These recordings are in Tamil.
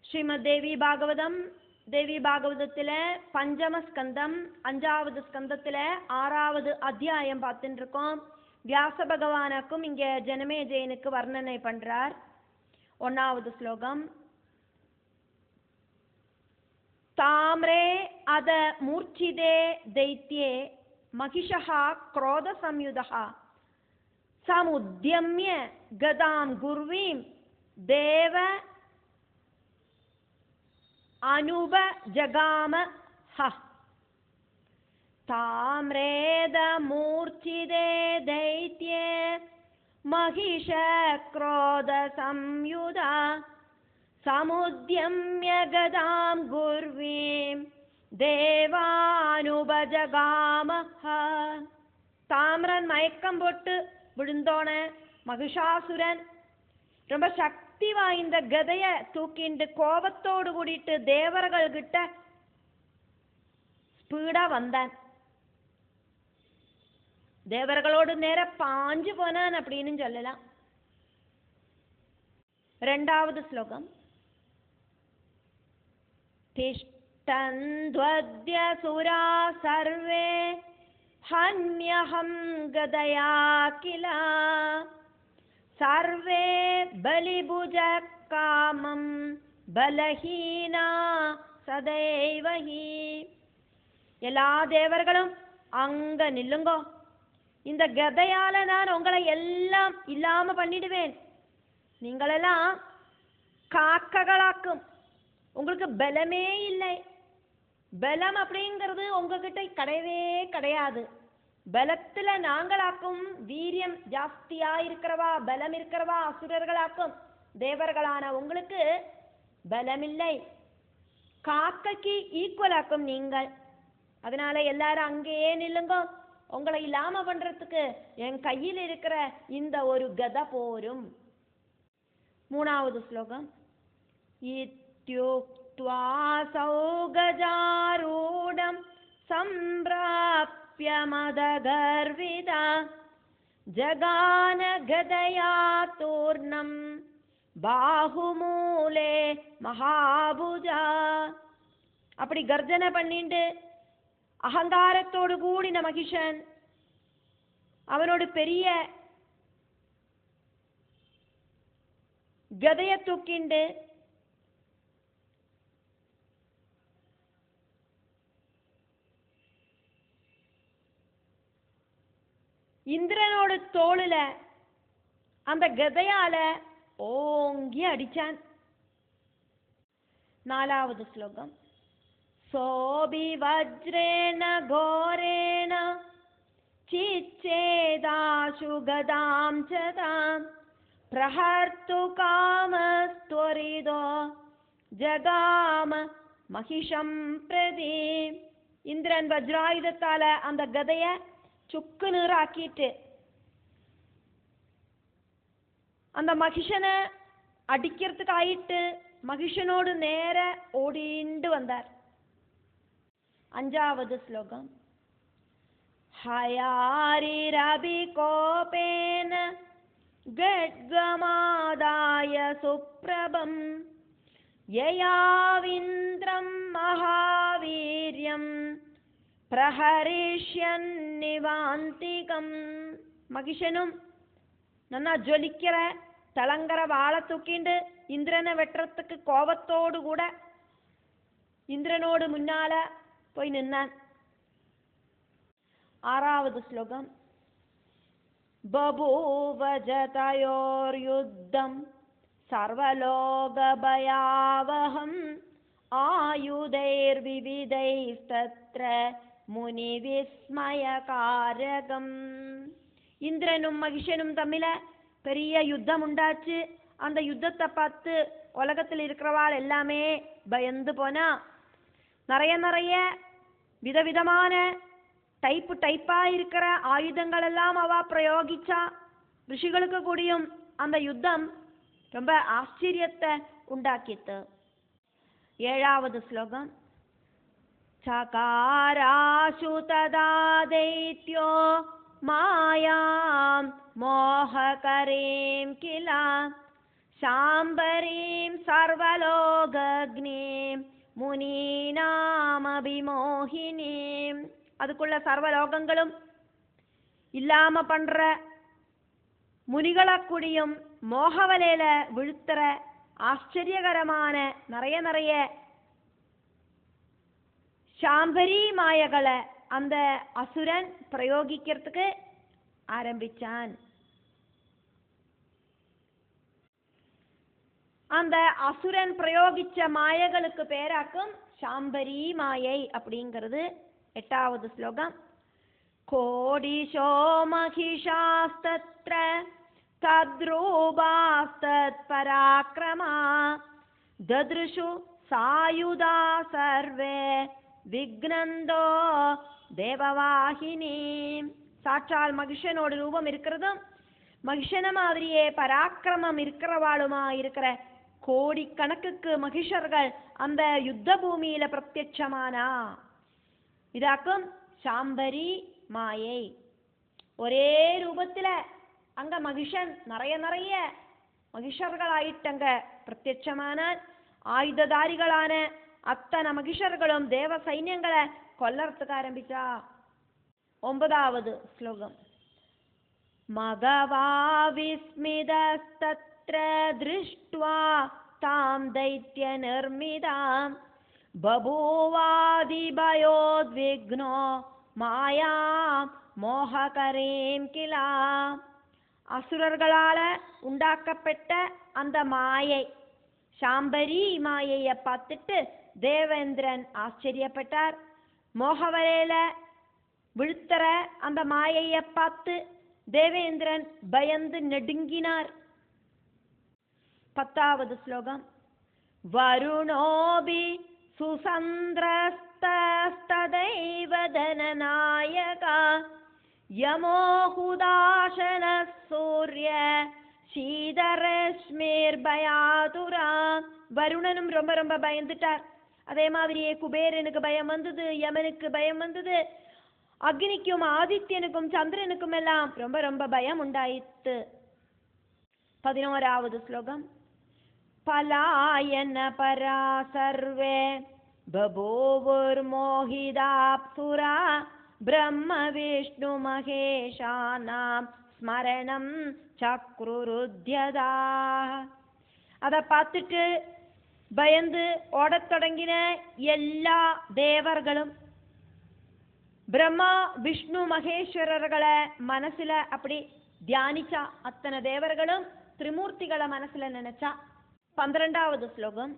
ஸ்ரீமத் தேவி பாகவதத்திலே பஞ்சமஸ்கந்தம் 5வது ஸ்கந்தத்திலே 6வது அத்தியாயம் பார்த்துட்டு இருக்கோம். வியாச பகவானுக்கும் இங்க ஜனமேஜயனுக்கு வர்ணனை பண்றார். 1வது ஸ்லோகம். தாம்ரே அத மூர்ச்சிதே தைத்யே மகிஷः क्रोध संयुधः समुद्यम्य गदां गुर्वीं देव अनुब जगाम ह. ताम्रेद मूर्छिदे दैत्ये महिष क्रोध संयुधा समुद्यम्य गदां गुर्वीं देवानुब जगाम ह. தாமிரன் மயக்கம் போட்டு விழுந்தோன மகிஷாசுரன் ரொம்ப சக்தி வாய்ந்த கதைய தூக்கிண்டு கோபத்தோடு கூடிட்டு தேவர்கள் கிட்ட ஸ்பீடா வந்தான். தேவர்களோடு நேர பாஞ்சு போனான் அப்படின்னு சொல்லலாம். 2வது ஸ்லோகம். திஷ்டந்த்வத்ய சுரா சர்வே ஹன்யஹம் கதயா கிலா சர்வே பலிபுஜ காமம் பலஹீனா சதைவஹி. எல்லா தேவர்களும் அங்க நில்லுங்கோ, இந்த கதையால நான் உங்களை எல்லாம் இல்லாம பண்ணிடுவேன். நீங்களெல்லாம் காக்ககளாக்கும். உங்களுக்கு பலமே இல்லை. பலம் அப்படிங்கிறது உங்ககிட்ட கிடையவே கிடையாது. பலத்துல நாங்களாக்கும் வீரியம் ஜாஸ்தியா இருக்கிறவா, பலம் இருக்கிறவா அசுரர்களாக்கும். தேவர்களான உங்களுக்கு பலமில்லை. காக்கைக்கு ஈக்குவலாக்கும் நீங்கள். அதனால எல்லாரும் அங்கேயே நில்லுங்க. உங்களை இல்லாம பண்றதுக்கு என் கையில் இருக்கிற இந்த ஒரு கதை போரும். 3வது ஸ்லோகம். இத்யுக்த்வா சௌகஜாரூடம் சம்பிராப்ய மதகர்விதா ஜகான கதயா தூர்ணம் பாஹுமூலே மகாபுஜா. அப்படி கர்ஜனை பண்ணிண்டு அகங்காரத்தோடு கூடின மகிஷன் அவனோடு பெரிய கதைய தூக்கிண்டு இந்திரனோட தோளுல அந்த கதையால ஓங்கி அடிச்சான். 4வது ஸ்லோகம். சோபி வஜ்ரேன கோரேண சிச்சேதாசு கதாம் சதாம் பிரஹர்த்து காமஸ்த்வரிதோ ஜகாம மகிஷம் பிரதி. இந்திரன் வஜ்ராயுதத்தால அந்த கதைய சுக்கு நீராக்கிட்டு அந்த மகிஷனை அடிக்கிறதுக்கு ஆயிட்டு மகிஷனோடு நேர ஓடிண்டு வந்தார். 5வது ஸ்லோகம். ஹயாரிரபி கோபேன கட்கமாதாய சுப்ரபம் யயாவிந்திரம் மகாவீர்யம் பிரஹரிஷ்யன் நிவாந்திகம். மகிஷனும் நன்னா ஜொலிக்கிற தளங்கர வாழை தூக்கிண்டு இந்திரனை வெட்டுறதுக்கு கோபத்தோடு கூட இந்திரனோடு முன்னால போய் நின்னான். 6வது ஸ்லோகம். பபூவ ஜதயோர் யுத்தம் சர்வலோக பயாவஹம் ஆயுதைர் விவிதைஸ்தத்ர முனி விஸ்மயகாரகம். இந்திரனும் மகிஷனும் தம்மில பெரிய யுத்தம் உண்டாச்சு. அந்த யுத்தத்தை பார்த்து உலகத்தில் இருக்கிறவாள் எல்லாமே பயந்து போனா. நிறைய விதவிதமான டைப்பா இருக்கிற ஆயுதங்கள் எல்லாம் அவ பிரயோகிச்சா. ரிஷிகளுக்கு கூடியும் அந்த யுத்தம் ரொம்ப ஆச்சரியத்தை உண்டாக்கித்து. 7வது ஸ்லோகம். சகாராசு ததா தைத்யோ மாயாம் மோஹகரீம் கிலா ശാംബരീം സർവലോകഗ്നീം முனீனாமபிமோகினீம். அதுக்குள்ள சர்வலோகங்களும் இல்லாம பண்ற முனிகளக்கூடியும் மோகவலையில விழுத்துற ஆச்சரியகரமான நிறைய சாம்பரி மாயகளை அந்த அசுரன் பிரயோகிக்கிறதுக்கு ஆரம்பிச்சான். அந்த அசுரன் பிரயோகிச்ச மாயகளுக்கு பேராக்கும் சாம்பரி மாயை அப்படிங்கிறது 8வது ஸ்லோகம். கோடிஷோ மகிஷாஸ்தத்ர தத்ரூபாஸ்தத் பராக்ரமா தத்ருஷு சாயுதா சர்வே விக்னந்தோ தேவவாகினி. சாட்சால் மகிஷனோட ரூபம் இருக்கிறதும் மகிஷன மாதிரியே பராக்கிரமம் இருக்கிறவாளுமா இருக்கிற கோடிக்கணக்குக்கு மகிஷர்கள் அந்த யுத்த பூமியில பிரத்யட்சமானா. இதாக்கும் சாம்பரி மாயை. ஒரே ரூபத்துல அங்க மகிஷன் நிறைய மகிஷர்களாயிட்டங்க பிரத்யட்சமான ஆயுததாரிகளான அத்தனை மகிஷர்களும் தேவ சைன்யங்களை கொல்லறதுக்கு ஆரம்பிச்சா. 9வது ஸ்லோகம். மகவா விஸ்மிதஸ்தத்ர திருஷ்ட்வா தாம் தைத்ய நிர்மிதாம் பபூவாதிபயோத்விக்னோ மாயா மோககரீம் கிலா. அசுரர்களால உண்டாக்கப்பட்ட அந்த மாயை சாம்பரி மாயைய பார்த்துட்டு தேவேந்திரன் ஆச்சரியப்பட்டார். மோகவலையில விழுத்தற அந்த மாயைய பார்த்து தேவேந்திரன் பயந்து நடுங்கினார். 10வது ஸ்லோகம். வருணோபி சுசந்திரஸ்ததைவ தனநாயகா யமோஹுதாசன சூரிய சீதரஸ்மீர் பயாதுரா. வருணனும் ரொம்ப பயந்துட்டார். அதே மாதிரியே குபேரனுக்கு பயம் வந்தது, யமனுக்கு பயம் வந்தது, அக்னிக்கும் ஆதித்யனுக்கும் சந்திரனுக்கும் எல்லாம் ரொம்ப பயம் உண்டாயிற்று. 11வது ஸ்லோகம். பலாயன பரா சர்வே பபூவுர் மோகிதாப்சுரா பிரம்ம விஷ்ணு மகேஷானாம் ஸ்மரணம் சக்ருருத்யதா. அதை பார்த்துட்டு பயந்து ஓடத் தொடங்கின எல்லா தேவர்களும் பிரம்மா விஷ்ணு மகேஸ்வரர்களை மனசுல அப்படி தியானிச்சா. அத்தனை தேவர்களும் திரிமூர்த்திகளை மனசுல நினைச்சா. 12வது ஸ்லோகம்.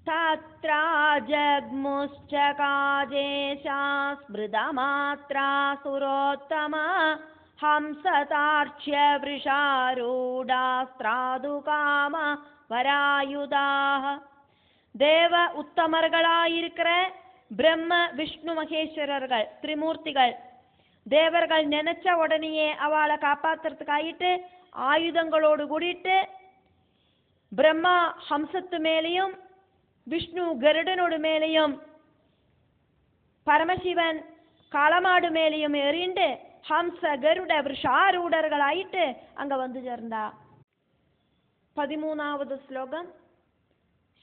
தத்ரா ஜக்முஷ்சகாஜேஷா ஸ்மிருதமாத்ரா சுரோத்தமா ஹம்சதார்ச்ய விருஷாரூடாஸ்திராதுகாம வராயுதாக. தேவ உத்தமர்களாயிருக்கிற பிரம்ம விஷ்ணு மகேஸ்வரர்கள் திரிமூர்த்திகள் தேவர்கள் நினைச்ச உடனேயே அவளை காப்பாத்துறதுக்காயிட்டு ஆயுதங்களோடு கூடிட்டு பிரம்மா ஹம்சத்து மேலையும் விஷ்ணு கருடனோடு மேலையும் பரமசிவன் காளமாடு மேலையும் எறிண்டு ஹம்ச கருட விருஷாரூடர்களாயிட்டு அங்க வந்து சேர்ந்தா. 13வது ஸ்லோகம்.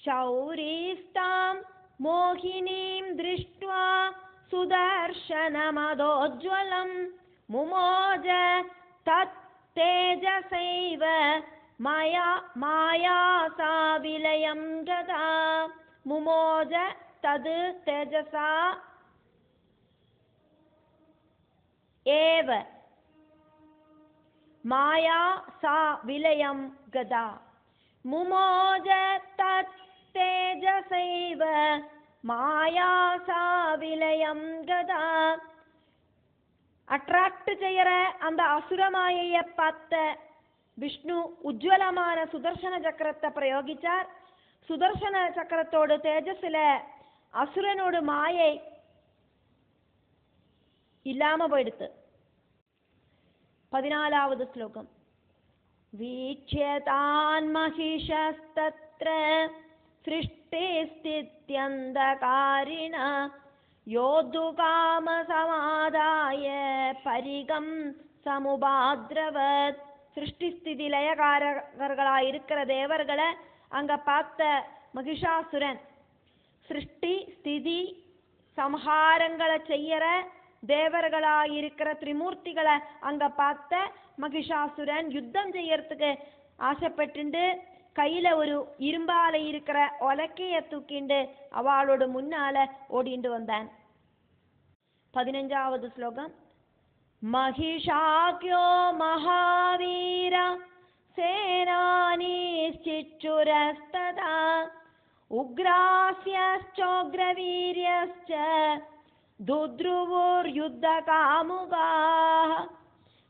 சௌரீஸ்தாம் மோகினீம் திருஷ்ட்வா சுதர்ஷனமதோஜ்வலம் முமோஜ தத் தேஜசைவ மாயாசா விலயம் கதா. முமோஜ தது தேஜசா ஏவ மாயா சா விலயம் கதா. முமோஜ தத் தேஜசைவ மாயாசா விலயம் கதா. அட்ராக்ட் செய்யற அந்த அசுரமாயைய பார்த்த விஷ்ணு உஜ்வலமான சுதர்சன சக்கரத்தை பிரயோகிச்சார். சுதர்சன சக்கரத்தோடு தேஜஸ்ல அசுரனோடு மாயை இல்லாம போயிடுத்து. 14வது ஸ்லோகம். வீட்சியதான் மகிஷஸ்தத்ர சிருஷ்டி ஸ்தித்யந்தகாரிண யோதுகாம சமாதாய பரிகம் சமுபாத்ரவத் சிருஷ்டி ஸ்திதி லயகாரகர்களாக இருக்கிற தேவர்களை அங்கே பார்த்த மகிஷாசுரன், சிருஷ்டி ஸ்திதி சம்ஹாரங்களை செய்யற தேவர்களாக இருக்கிற திரிமூர்த்திகளை அங்கே பார்த்த மகிஷாசுரன் யுத்தம் செய்யறதுக்கு ஆசைப்பட்டு கையில் ஒரு இரும்பால இருக்கிற ஒலக்கைய தூக்கிண்டு அவளோட முன்னால ஓடிண்டு வந்தான். 15வது ஸ்லோகம். மகிஷாக்யோ மகாவீர சேனானிச்சிச்சுரஸ்ததா உக்ராஸ்யோக்ரவீர்யஸ்ச துத்ருவோர் யுத்த காமுகா.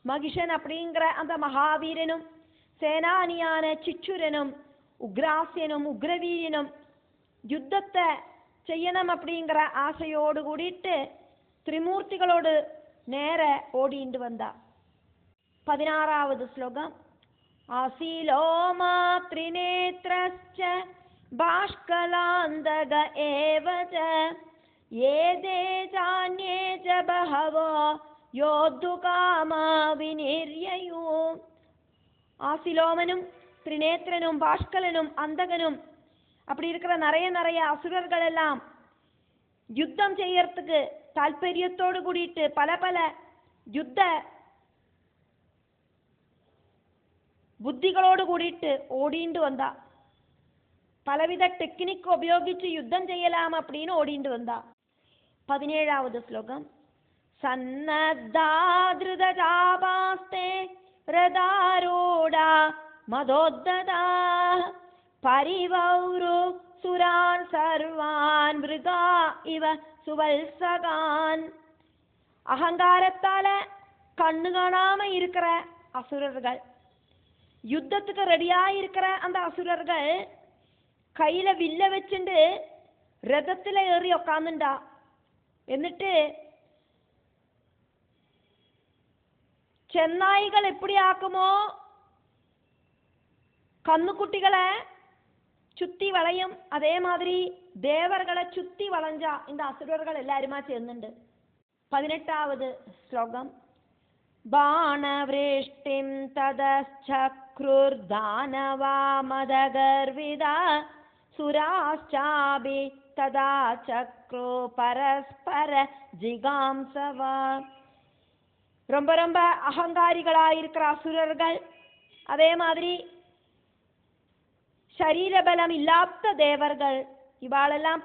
மகிஷன் அப்படிங்கிற அந்த மகாவீரனும் சேனானியான சிச்சுரனும் உக்ராசியனும் உக்ரவீரனும் யுத்தத்தை செய்யணும் அப்படிங்கிற ஆசையோடு கூடிட்டு திரிமூர்த்திகளோடு நேர ஓடிண்டு வந்தா. 16வது ஸ்லோகம். ஆசீலோமா த்ரிநேத்ரஸ்ச பாஷ்கலாந்தக ஏவச ஏதே ஜான்யே ஜ பஹவோ யோத்துகாமா விநிர்யயூ. ஆசிலோமனும் திரிநேத்திரனும் பாஷ்கலனும் அந்தகனும் அப்படி இருக்கிற நிறைய அசுரர்கள் எல்லாம் யுத்தம் செய்யறதுக்கு தாற்பயத்தோடு கூடிட்டு பல யுத்த புத்திகளோடு கூடிட்டு ஓடிண்டு வந்தா. பலவித டெக்னிக் உபயோகிச்சு யுத்தம் செய்யலாம் அப்படின்னு ஓடிண்டு வந்தா. 17வது ஸ்லோகம். சன்னத்தாத்ருதஜாபாஸ்தே ரதாரூடா மதோத்ததா பரிவௌரு சுரான் சர்வான் மிருகா இவ சுவல்சகான். அகங்காரத்தால கண்ணு காணாம இருக்கிற அசுரர்கள், யுத்தத்துக்கு ரெடியா இருக்கிற அந்த அசுரர்கள் கையில வில்ல வச்சுண்டு ரதத்துல ஏறி உக்காந்துண்டா. എന്നിട്ട് ചെന്നായികൾ எப்படி ஆக்குமோ கண்ணுக்குட்டிகளை சுத்தி வளையும், அதே மாதிரி தேவர்களை சுத்தி வளைஞ்சா இந்த அசுரர்கள் எல்லாருமா சேர்ந்துண்டு. 18வது ஸ்லோகம். பாணவ்ரேஷ்டிம் ததச்சக்ருர்தானவா மதகர்விதா சுராச்சாபி ததா சக்ரு பரஸ்பர ஜிகாம்சவா. ரொம்ப அகங்காரிகளாயிருக்கிற அசுரர்கள், அதே மாதிரி ശരീരബലം ഇല്ലാത്ത ദേവർകൾ, ഇവാളെല്ലാം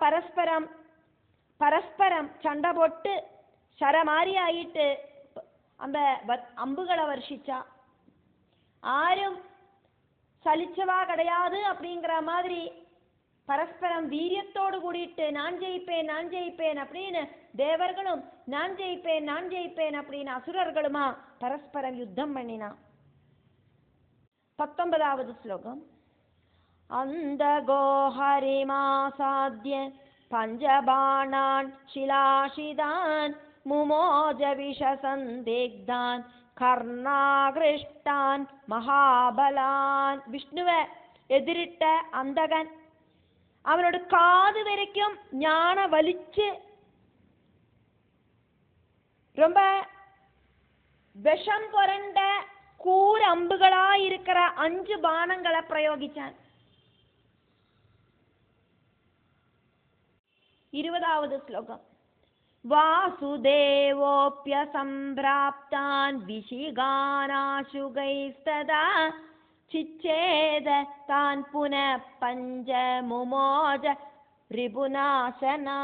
പരസ്പരം ചണ്ട പൊട്ട് ശരമാരിയായിട്ട് அந்த அம்புகளை வர்ஷிச்சா. ஆரும் சலிச்சவா கிடையாது அப்படிங்கிற மாதிரி பரஸ்பரம் வீரியத்தோடு கூடிட்டு நான் ஜெயிப்பேன் அப்படின்னு தேவர்களும் நான் ஜெயிப்பேன் அப்படின்னு அசுரர்களுமா பரஸ்பரம் யுத்தம் பண்ணினா. 19வது ஸ்லோகம். அந்த கோஹரிமாசாத்ய பஞ்சபாணான் சிலாஷிதான் முமோஜ விஷசந்திக்தான் கர்ணாகிருஷ்டான் மகாபலான். விஷ்ணுவை எதிரிட்ட அந்தகன் அவனோட காது வரைக்கும் ஞான வலிச்சு ரொம்ப விஷம் புரண்ட கூர் அம்புகளா இருக்கிற 5 பானங்களை பிரயோகிச்சான். 20வது ஸ்லோகம். வாசுதேவோப்ய சம்பிராப்தான் விஷிகானாசுகைஸ்ததா சிச்சேத தான் புன பஞ்ச முமோஜ ரிபுநாசனா.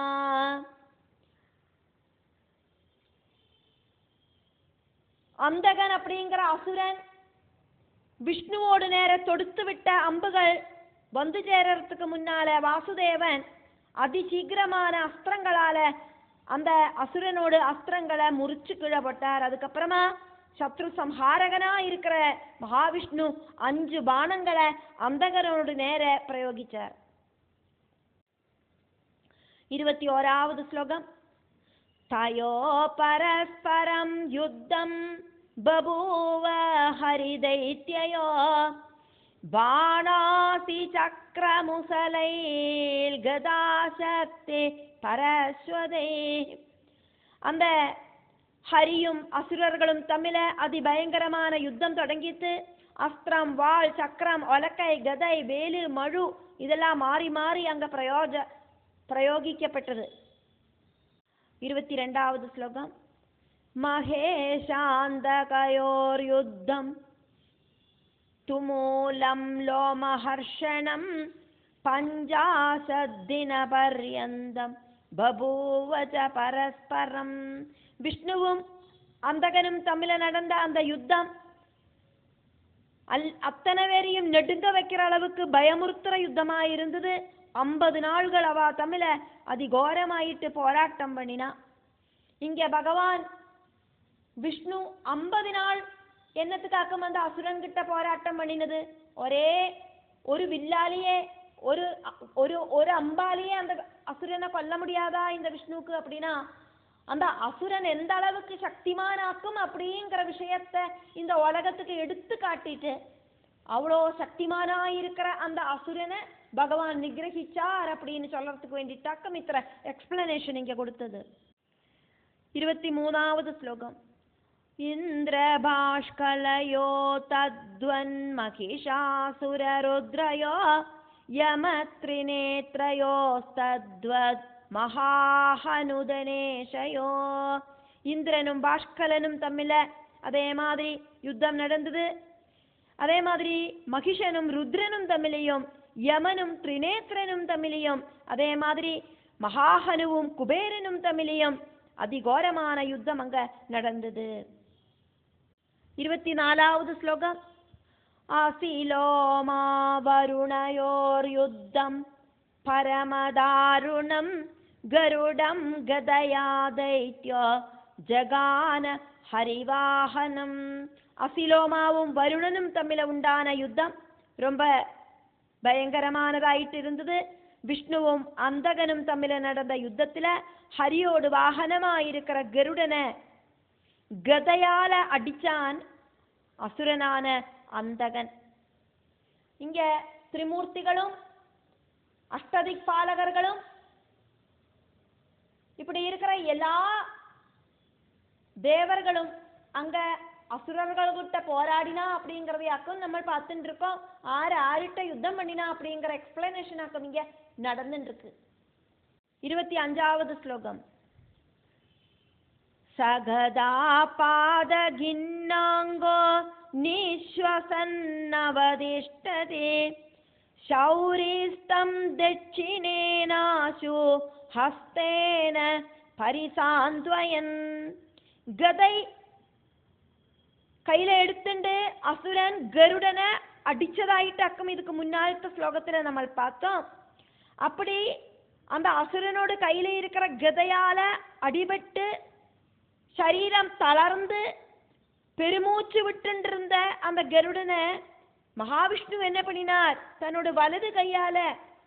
அந்தகன் அப்படிங்கிற அசுரன் விஷ்ணுவோடு நேர தொடுத்து விட்ட அம்புகள் வந்து சேரறதுக்கு முன்னால வாசுதேவன் அதிசீக்கிரமான அஸ்திரங்களால அந்த அசுரனோடு அஸ்திரங்களை முறிச்சு கீழப்பட்டார். அதுக்கப்புறமா சத்ரு சம்ஹாரகனா இருக்கிற மகாவிஷ்ணு 5 பானங்களை அந்தகனோடு நேர பிரயோகிச்சார். 21வது ஸ்லோகம். தயோ பரஸ்பரம் யுத்தம் பபூவ ஹரிதைத்யயோ பாணாசி சக்கரமுசலைல் கதாசக்தி பரஸ்வதே. அந்த ஹரியும் அசுரர்களும் தம்மில அதிபயங்கரமான யுத்தம் தொடங்கிட்டு அஸ்திரம், வாள், சக்கரம், ஒலக்கை, கதை, வேலு, மழு இதெல்லாம் மாறி மாறி அங்க பிரயோகிக்கப்பட்டது. 22வது ஸ்லோகம். மகேஷாந்தகயோர் யுத்தம் துமூலம் லோமஹர்ஷணம் பஞ்சாசத்தின பர்யந்தம் பபூவச பரஸ்பரம். விஷ்ணுவும் அந்தகனும் தமிழ நடந்த அந்த யுத்தம் அத்தனை பேரையும் நெடுங்க வைக்கிற அளவுக்கு பயமுறுத்துற யுத்தமாயிருந்தது. 50 நாள்கள் அவ தமிழ அதிகோரமாயிட்டு போராட்டம் பண்ணினா. இங்க பகவான் விஷ்ணு 50 நாள் என்னத்துக்காக்கும் அந்த அசுரன் கிட்ட போராட்டம் பண்ணினது? ஒரே ஒரு வில்லாலேயே ஒரு அம்பாலேயே அந்த அசுரனை கொல்ல முடியாதா இந்த விஷ்ணுவுக்கு? அப்படின்னா அந்த அசுரன் எந்த அளவுக்கு சக்திமானாக்கும் அப்படிங்கிற விஷயத்த இந்த உலகத்துக்கு எடுத்து காட்டிட்டு அவ்வளோ சக்திமானா இருக்கிற அந்த அசுரனை பகவான் நிகிரகிச்சார் அப்படின்னு சொல்றதுக்கு வேண்டிட்டாக்கம் இத்தனை எக்ஸ்பிளனேஷன் இங்க கொடுத்தது. 23வது ஸ்லோகம். இந்திர பாஷ்கலயோ தத்வன் மகிஷாசுர ருத்ரயோ யமத்ரிநேத்ரயோஸ்தத்வத் மகாஹனுதனேஷயோ. இந்திரனும் பாஷ்கலனும் தமிழ அதே மாதிரி யுத்தம் நடந்தது. அதே மாதிரி மகிஷனும் ருத்ரனும் தமிழையும், யமனும் திரிநேத்திரனும் தமிழையும், அதே மாதிரி மகாஹனுவும் குபேரனும் தமிழையும் அதிகோரமான யுத்தம் அங்க நடந்தது. 24வது ஸ்லோகம். ஆசிலோமா வருணயோர் யுத்தம் பரமதாருணம் கருடம் கதயா தைத்யோ ஜகான ஹரிவாகனம். அசிலோமாவும் வருணனும் தமிழ உண்டான யுத்தம் ரொம்ப பயங்கரமானதாயிட்டு இருந்தது. விஷ்ணுவும் அந்தகனும் தமிழ நடந்த யுத்தத்துல ஹரியோடு வாகனமாயிருக்கிற கருடனை கதையால அடிச்சான் அசுரனான அந்தகன். இங்க திரிமூர்த்திகளும் அஷ்டதிக்பாலகர்களும் இப்படி இருக்கிற எல்லா தேவர்களும் அங்க அசுரர்கள்கிட்ட போராடினா அப்படிங்கறதையாக்கும் நம்ம பார்த்துட்டு இருக்கோம். ஆரிட்ட யுத்தம் பண்ணினா அப்படிங்கிற எக்ஸ்பிளனேஷன் ஆக்கும் இங்க நடந்துட்டு இருக்கு. 25வது ஸ்லோகம். சகதா பாதகின்னாங்கோ நிஸ்வசன்னவதிஷ்டதே சௌரிஸ்தம் தட்சிணேனாசு ஹஸ்தேன பரிசாந்த்வயன். கதை கையில எடுத்துட்டு அசுரன் கருடனை அடிச்சதாயிட்டாக்கும் இதுக்கு முன்னாலத்த ஸ்லோகத்துல நம்ம பார்த்தோம். அப்படி அந்த அசுரனோட கையில இருக்கிற கதையால அடிபட்டு சரீரம் தளர்ந்து பெருமூச்சு விட்டு இருந்த அந்த கருடனை மகாவிஷ்ணு என்ன பண்ணினார்? தன்னோட வலது கையால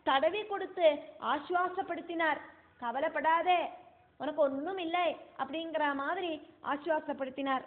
தடவி கொடுத்து ஆசுவாசப்படுத்தினார். கவலைப்படாதே, உனக்கு ஒன்றும் இல்லை அப்படிங்கிற மாதிரி ஆசுவாசப்படுத்தினார்.